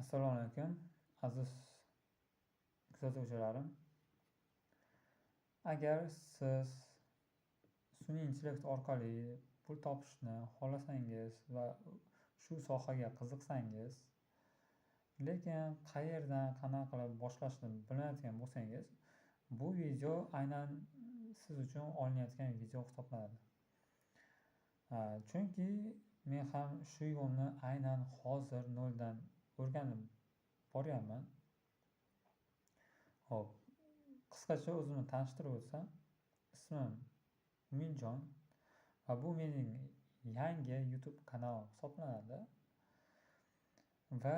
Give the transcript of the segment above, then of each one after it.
Assalomu alaykum, aziz kuzatuvchilarim. Agar siz sun'iy intellekt orqali pul topishni xohlasangiz va shu sohaga qiziqsangiz, lekin qayerdan, qanaqa qilib boshlashni bilmayotgan bo'lsangiz, bu video aynan siz uchun olinayotgan video hisoblanadi. Chunki men ham shu yo'lni aynan hozir noldan o'rganib boryapman. Hop, qisqacha o'zimni tanishtirib o'tsam, ismim Uminjon va bu mening yangi YouTube kanalim hisoblanadi. Va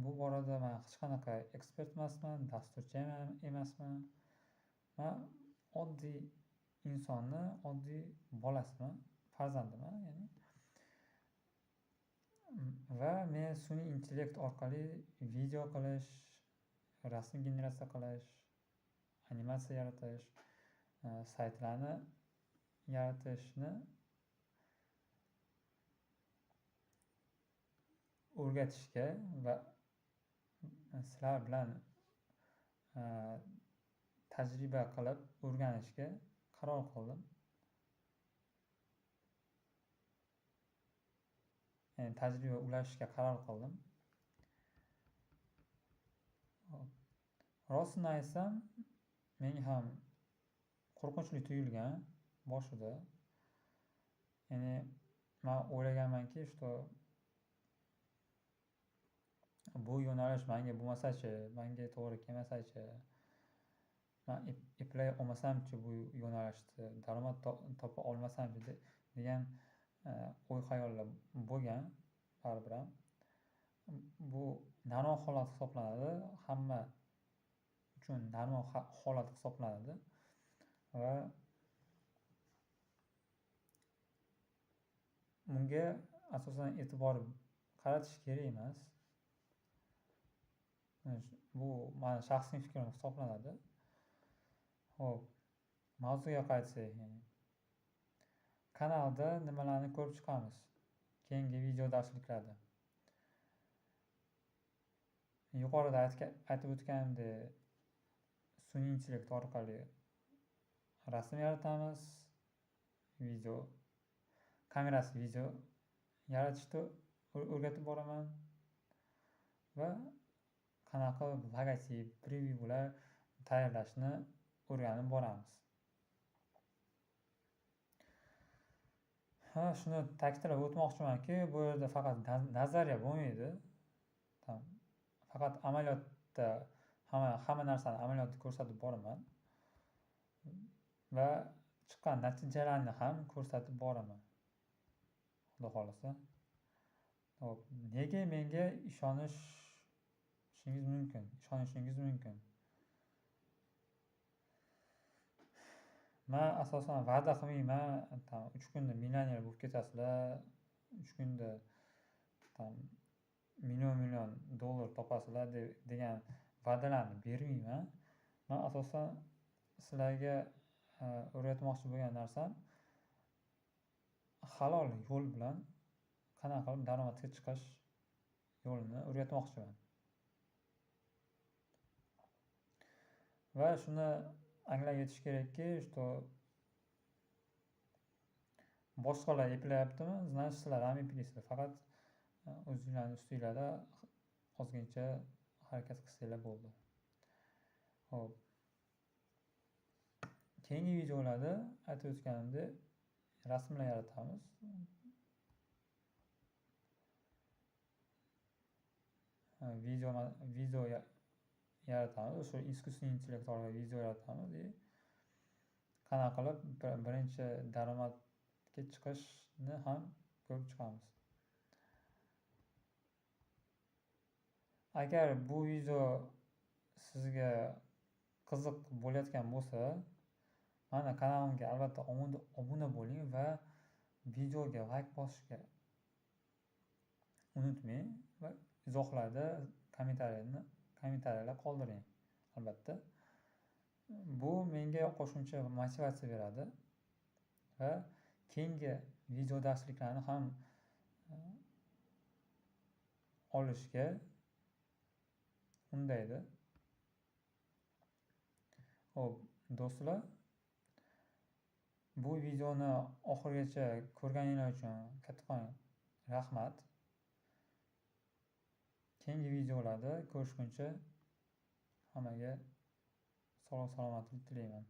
bu borada men hech qanaqa ekspert emasman, dasturchi ham emasman. Men oddiy insonni, oddiy bolasiman, farzandiman, ya'ni. Va men sun'iy intellekt orqali video qilish, rasm generatsiya qilish, animatsiya yaratish, saytlarni yaratishni o'rgatishga va sizlar bilan tajriba qilib o'rganishga qaror qildim. Ya'ni tajriba ulashishga qaror qildim. Rostini aytsam, menga ham qo'rqinchli tuyulgan boshida. Ya'ni men o'ylaganmanki, bu yo'nalish menga bo'lmasa-chi, menga to'g'ri kelmasa-chi, men eplay olmasam-chi bu yo'nalishda, daromad topa olmasam-chi degan o'y-xayollar bo'lgan baribir ham. Bu normal holat hisoblanadi, hamma uchun normal holat hisoblanadi va bunga asosan e'tibor qaratish kerak emas. Bu meni shaxsiy fikrim hisoblanadi. Hop, mavzuga qaytsak, kanalda nimalarni ko'rib chiqamiz keyingi video darsliklarda. Yuqorida aytib o'tganimdek, sun'iy intellekt orqali rasm yaratamiz, kamerasiz video yaratishni o'rgatib boraman va qanaqa logotip, prevyular tayyorlashni o'rganib boramiz. Shuni ta'kidlab o'tmoqchimanki, bu yerda faqat nazariya bo'lmaydi. Faqat amaliyotda hamma narsani amaliyotda ko'rsatib boraman va chiqqan natijalarni ham ko'rsatib boraman. Xudo xolasa. Nega menga ishonishingiz mumkin? Men asosan va'da qilmayman, 3 kunda millioner bo'lib ketasizlar, 3 kunda million dollar topasizlar degan va'dalarni bermayman. Men asosan sizlarga o'rgatmoqchi bo'lgan narsam halol yo'l bilan qanaqa qilib daromadga chiqish yo'lini o'rgatmoqchiman. Va shuni anglab yetish kerakki, boshqalar eplayaptimi, значит sizlar ham eplaysizlar. Faqat o'zinglarning ustinglarda ozgincha harakat qilsanglar bo'ldi. Hop. Keyingi videolarda aytib o'tganimdek rasmlar yaratamiz. Video yaratamiz. O'sha искусственный intellekt orqali video yaratamiz. Qanaqa qilib birinchi daromadga chiqishni ham ko'rib chiqamiz. Agar bu video sizga qiziq bo'layotgan bo'lsa, mana kanalimga albatta obuna bo'ling va videoga like bosishga unutmang va izohlarda kommentariyalar qoldiring albatta. Bu menga qo'shimcha motivatsiya beradi va keyingi video darsliklarni ham olishga undaydi. Xo'p, do'stlar, bu videoni oxirigacha ko'rganinglar uchun kattakon rahmat. Keyingi videolarda ko'rishguncha hammaga sog'lik salomatlik tilayman.